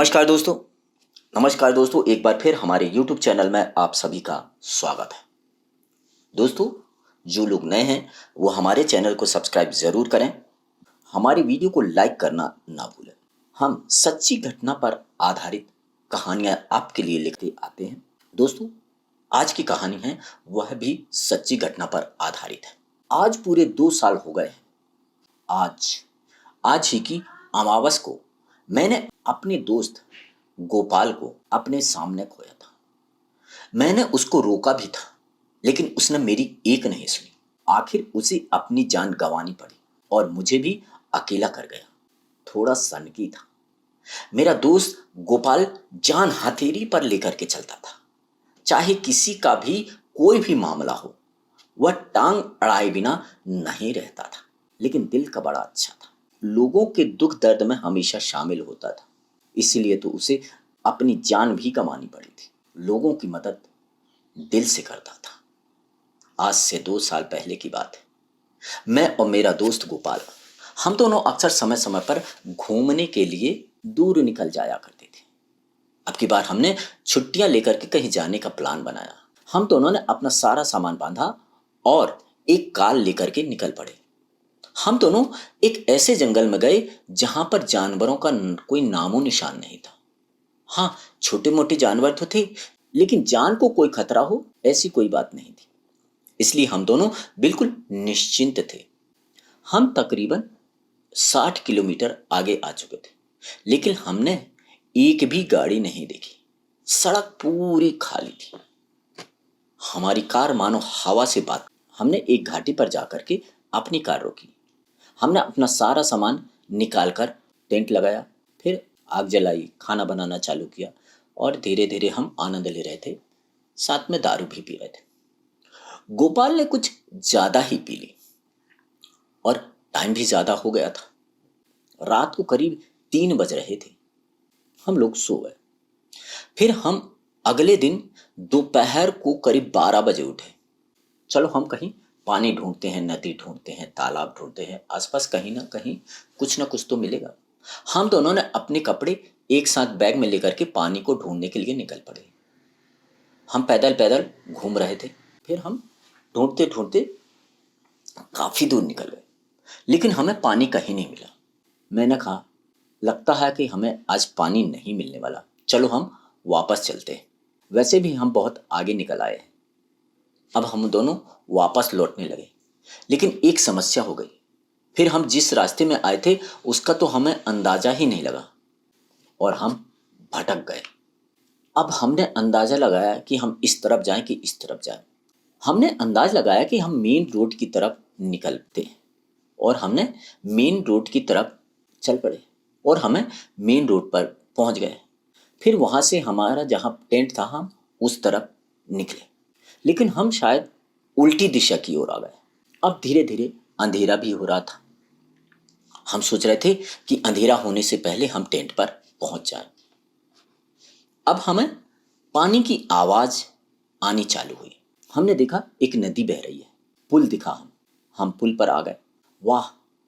नमस्कार दोस्तों। नमस्कार दोस्तों, एक बार फिर हमारे YouTube चैनल में आप सभी का स्वागत है। दोस्तों, जो लोग नए हैं वो हमारे चैनल को सब्सक्राइब ज़रूर करें, हमारी वीडियो को लाइक करना ना भूलें। हम सच्ची घटना पर आधारित कहानियाँ आपके लिए लेके आते हैं। दोस्तों, आज की कहानी है वह भी सच्ची घटना पर आधारित है। आज पूरे 2 साल हो गए हैं। आज आज ही की अमावस को मैंने अपने दोस्त गोपाल को अपने सामने खोया था। मैंने उसको रोका भी था, लेकिन उसने मेरी एक नहीं सुनी। आखिर उसे अपनी जान गंवानी पड़ी और मुझे भी अकेला कर गया। थोड़ा सनकी था। मेरा दोस्त गोपाल जान हथेली पर लेकर के चलता था। चाहे किसी का भी कोई भी मामला हो, वह टांग अड़ाए बिना नहीं रहता था। लेकिन दिल का बड़ा अच्छा था। लोगों के दुख दर्द में हमेशा शामिल होता था। इसीलिए तो उसे अपनी जान भी गंवानी पड़ी थी। लोगों की मदद दिल से करता था। आज से 2 साल पहले की बात है। मैं और मेरा दोस्त गोपाल, हम दोनों अक्सर समय समय पर घूमने के लिए दूर निकल जाया करते थे। अब की बार हमने छुट्टियां लेकर के कहीं जाने का प्लान बनाया। हम दोनों ने अपना सारा सामान बांधा और एक कार लेकर के निकल पड़े। हम दोनों एक ऐसे जंगल में गए जहां पर जानवरों का कोई नामो निशान नहीं था। हाँ, छोटे मोटे जानवर तो थे, लेकिन जान को कोई खतरा हो ऐसी कोई बात नहीं थी। इसलिए हम दोनों बिल्कुल निश्चिंत थे। हम तकरीबन 60 किलोमीटर आगे आ चुके थे, लेकिन हमने एक भी गाड़ी नहीं देखी। सड़क पूरी खाली थी। हमारी कार मानो हवा से बात। हमने एक घाटी पर जाकर के अपनी कार रोकी। हमने अपना सारा सामान निकाल कर टेंट लगाया, फिर आग जलाई, खाना बनाना चालू किया और धीरे धीरे हम आनंद ले रहे थे। साथ में दारू भी पी रहे थे। गोपाल ने कुछ ज्यादा ही पी ली और टाइम भी ज्यादा हो गया था। रात को करीब 3 बज रहे थे। हम लोग सो गए। फिर हम अगले दिन दोपहर को करीब 12 बजे उठे। चलो हम कहीं पानी ढूंढते हैं, नदी ढूंढते हैं, तालाब ढूंढते हैं, आसपास कहीं ना कहीं कुछ ना कुछ तो मिलेगा। हम दोनों ने अपने कपड़े एक साथ बैग में लेकर के पानी को ढूंढने के लिए निकल पड़े। हम पैदल पैदल घूम रहे थे। फिर हम ढूंढते ढूंढते काफी दूर निकल गए, लेकिन हमें पानी कहीं नहीं मिला। मैंने कहा, लगता है कि हमें आज पानी नहीं मिलने वाला, चलो हम वापस चलते हैं। वैसे भी हम बहुत आगे निकल आए हैं। अब हम दोनों वापस लौटने लगे, लेकिन एक समस्या हो गई। फिर हम जिस रास्ते में आए थे उसका तो हमें अंदाजा ही नहीं लगा और हम भटक गए। अब हमने अंदाजा लगाया कि हम इस तरफ जाएं कि इस तरफ जाएं। हमने अंदाज लगाया कि हम मेन रोड की तरफ निकलते हैं और हमने मेन रोड की तरफ चल पड़े और हमें मेन रोड पर पहुंच गए। फिर वहां से हमारा जहां टेंट था हम उस तरफ निकले, लेकिन हम शायद उल्टी दिशा की ओर आ गए। अब धीरे धीरे अंधेरा भी हो रहा था। हम सोच रहे थे कि अंधेरा होने से पहले हम टेंट पर पहुंच जाएं। अब हमें पानी की आवाज आनी चालू हुई। हमने देखा एक नदी बह रही है। पुल दिखा। हम पुल पर आ गए। वाह,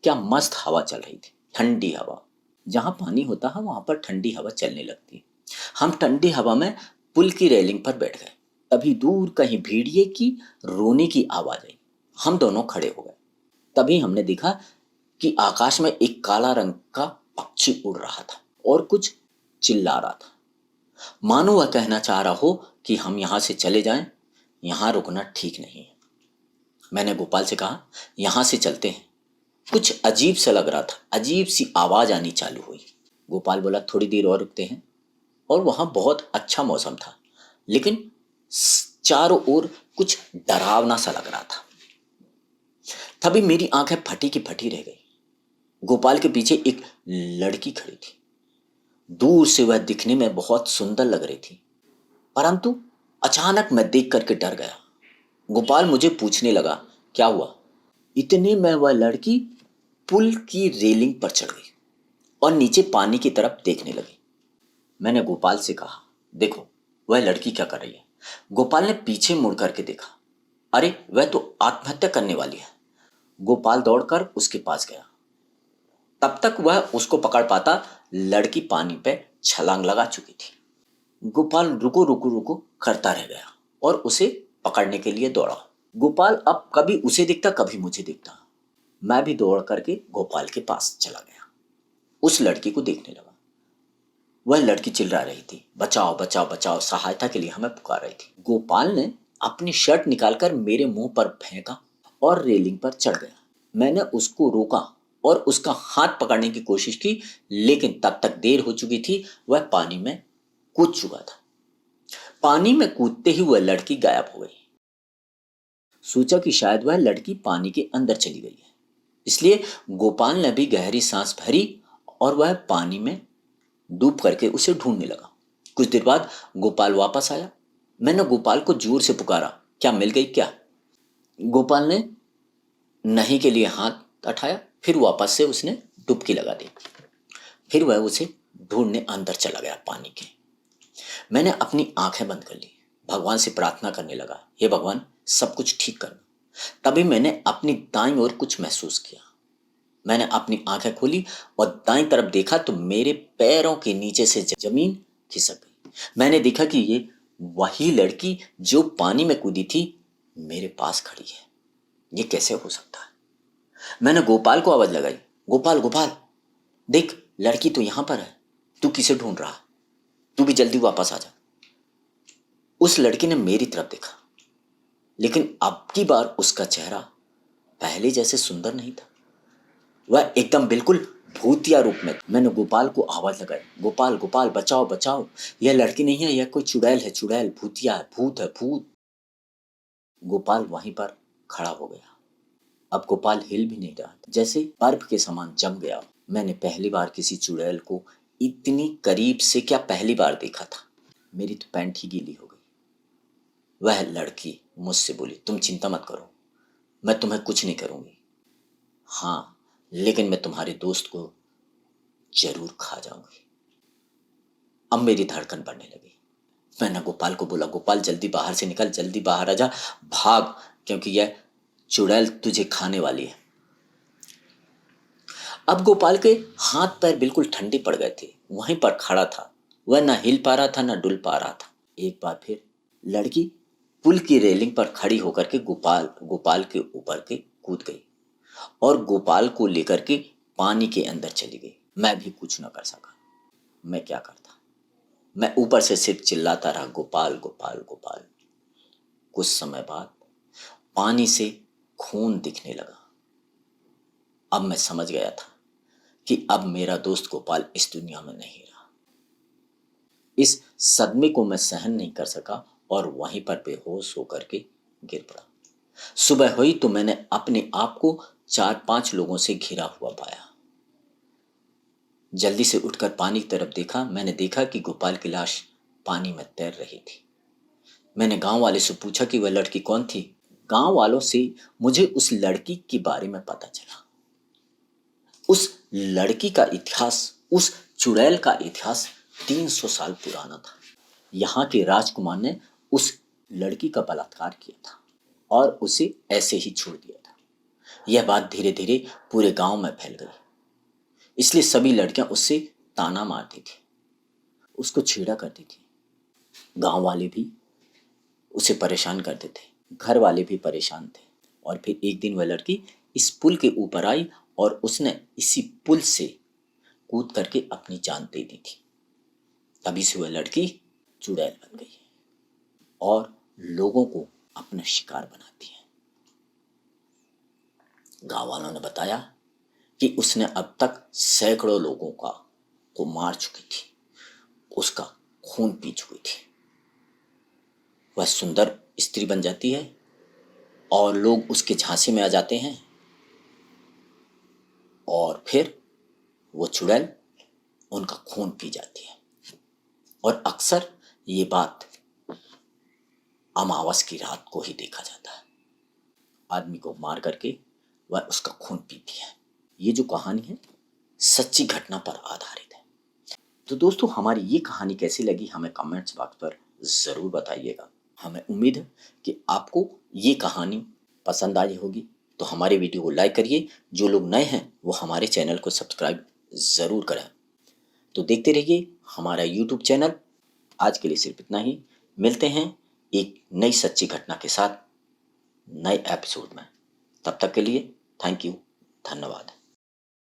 क्या मस्त हवा चल रही थी, ठंडी हवा। जहां पानी होता है वहां पर ठंडी हवा चलने लगती है। हम ठंडी हवा में पुल की रेलिंग पर बैठ गए। तभी दूर कहीं भेड़िए की रोने की आवाज आई। हम दोनों खड़े हो गए। तभी हमने देखा कि आकाश में एक काला रंग का पक्षी उड़ रहा था और कुछ चिल्ला रहा था, मानो वह कहना चाह रहा हो कि हम यहां से चले जाएं, यहां रुकना ठीक नहीं है। मैंने गोपाल से कहा, यहां से चलते हैं। कुछ अजीब सा लग रहा था। अजीब सी आवाज आनी चालू हुई। गोपाल बोला, थोड़ी देर और रुकते हैं। और वहां बहुत अच्छा मौसम था, लेकिन चारों ओर कुछ डरावना सा लग रहा था। तभी मेरी आंखें फटी की फटी रह गई। गोपाल के पीछे एक लड़की खड़ी थी। दूर से वह दिखने में बहुत सुंदर लग रही थी, परंतु अचानक मैं देख करके डर गया। गोपाल मुझे पूछने लगा, क्या हुआ? इतने में वह लड़की पुल की रेलिंग पर चढ़ गई और नीचे पानी की तरफ देखने लगी। मैंने गोपाल से कहा, देखो वह लड़की क्या कर रही है। गोपाल ने पीछे मुड़ करके देखा। अरे, वह तो आत्महत्या करने वाली है। गोपाल दौड़कर उसके पास गया। तब तक वह उसको पकड़ पाता, लड़की पानी पे छलांग लगा चुकी थी। गोपाल रुको रुको रुको करता रह गया और उसे पकड़ने के लिए दौड़ा। गोपाल अब कभी उसे दिखता कभी मुझे दिखता। मैं भी दौड़ करके गोपाल के पास चला गया, उस लड़की को देखने लगा। वह लड़की चिल्ला रही थी, बचाओ बचाओ बचाओ, सहायता के लिए हमें पुकार रही थी। गोपाल ने अपनी शर्ट निकालकर मेरे मुंह पर फेंका और रेलिंग पर चढ़ गया। मैंने उसको रोका और उसका हाथ पकड़ने की कोशिश की, लेकिन तब तक देर हो चुकी थी। वह पानी में कूद चुका था। पानी में कूदते ही वह लड़की गायब हो गई। सोचा कि शायद वह लड़की पानी के अंदर चली गई है, इसलिए गोपाल ने भी गहरी सांस भरी और वह पानी में डूब करके उसे ढूंढने लगा। कुछ देर बाद गोपाल वापस आया। मैंने गोपाल को जोर से पुकारा, क्या मिल गई क्या? गोपाल ने नहीं के लिए हाथ उठाया, फिर वापस से उसने डुबकी लगा दी। फिर वह उसे ढूंढने अंदर चला गया पानी के। मैंने अपनी आंखें बंद कर ली, भगवान से प्रार्थना करने लगा, हे भगवान सब कुछ ठीक करना। तभी मैंने अपनी दाईं ओर कुछ महसूस किया। मैंने अपनी आंखें खोली और दाईं तरफ देखा तो मेरे पैरों के नीचे से जमीन खिसक गई। मैंने देखा कि ये वही लड़की जो पानी में कूदी थी मेरे पास खड़ी है। ये कैसे हो सकता है? मैंने गोपाल को आवाज लगाई, गोपाल गोपाल देख, लड़की तो यहां पर है, तू किसे ढूंढ रहा है? तू भी जल्दी वापस आ जा। उस लड़की ने मेरी तरफ देखा, लेकिन अब की बार उसका चेहरा पहले जैसे सुंदर नहीं था। वह एकदम बिल्कुल भूतिया रूप में। मैंने गोपाल को आवाज लगाई, गोपाल गोपाल बचाओ बचाओ, यह लड़की नहीं है, यह कोई चुड़ैल है, चुड़ैल, भूतिया है, भूत है, भूत। गोपाल वहीं पर खड़ा हो गया। अब गोपाल हिल भी नहीं रहा था, जैसे बर्फ के समान जम गया। मैंने पहली बार किसी चुड़ैल को इतनी करीब से क्या पहली बार देखा था। मेरी तो पैंट ही गीली हो गई। वह लड़की मुझसे बोली, तुम चिंता मत करो, मैं तुम्हें कुछ नहीं करूंगी। हाँ, लेकिन मैं तुम्हारे दोस्त को जरूर खा जाऊंगी। अब मेरी धड़कन बढ़ने लगी। मैंने गोपाल को बोला, गोपाल जल्दी बाहर से निकल, जल्दी बाहर आ जा, भाग, क्योंकि यह चुड़ैल तुझे खाने वाली है। अब गोपाल के हाथ पैर बिल्कुल ठंडे पड़ गए थे, वहीं पर खड़ा था। वह ना हिल पा रहा था ना डुल पा रहा था। एक बार फिर लड़की पुल की रेलिंग पर खड़ी होकर के गोपाल के ऊपर के कूद गई और गोपाल को लेकर के पानी के अंदर चली गई। मैं भी कुछ न कर सका। मैं क्या करता? मैं ऊपर से सिर्फ चिल्लाता रहा, गोपाल गोपाल गोपाल। कुछ समय बाद पानी से खून दिखने लगा। अब मैं समझ गया था कि अब मेरा दोस्त गोपाल इस दुनिया में नहीं रहा। इस सदमे को मैं सहन नहीं कर सका और वहीं पर बेहोश होकर के गिर पड़ा। सुबह हुई तो मैंने अपने आप को 4-5 लोगों से घिरा हुआ पाया। जल्दी से उठकर पानी की तरफ देखा। मैंने देखा कि गोपाल की लाश पानी में तैर रही थी। मैंने गांव वाले से पूछा कि वह लड़की कौन थी। गांव वालों से मुझे उस लड़की के बारे में पता चला। उस लड़की का इतिहास, उस चुड़ैल का इतिहास 300 साल पुराना था। यहाँ के राजकुमार ने उस लड़की का बलात्कार किया था और उसे ऐसे ही छोड़ दिया था। यह बात धीरे धीरे पूरे गांव में फैल गई, इसलिए सभी लड़कियां उससे ताना मारती थी, उसको छेड़ा करती थी। गांव वाले भी उसे परेशान करते थे, घर वाले भी परेशान थे। और फिर एक दिन वह लड़की इस पुल के ऊपर आई और उसने इसी पुल से कूद करके अपनी जान दे दी थी। तभी से वह लड़की चुड़ैल बन गई है और लोगों को अपना शिकार बनाती है। गांव वालों ने बताया कि उसने अब तक सैकड़ों लोगों को मार चुकी थी, उसका खून पी चुकी थी। वह सुंदर स्त्री बन जाती है और लोग उसके झांसे में आ जाते हैं और फिर वो चुड़ैल उनका खून पी जाती है। और अक्सर ये बात अमावस की रात को ही देखा जाता है। आदमी को मार करके वह उसका खून पीती है। ये जो कहानी है सच्ची घटना पर आधारित है। तो दोस्तों, हमारी ये कहानी कैसी लगी हमें कमेंट्स बॉक्स पर ज़रूर बताइएगा। हमें उम्मीद है कि आपको ये कहानी पसंद आई होगी। तो हमारे वीडियो को लाइक करिए। जो लोग नए हैं वो हमारे चैनल को सब्सक्राइब ज़रूर करें। तो देखते रहिए हमारा यूट्यूब चैनल। आज के लिए सिर्फ इतना ही। मिलते हैं एक नई सच्ची घटना के साथ नए एपिसोड में। तब तक के लिए थैंक यू, धन्यवाद।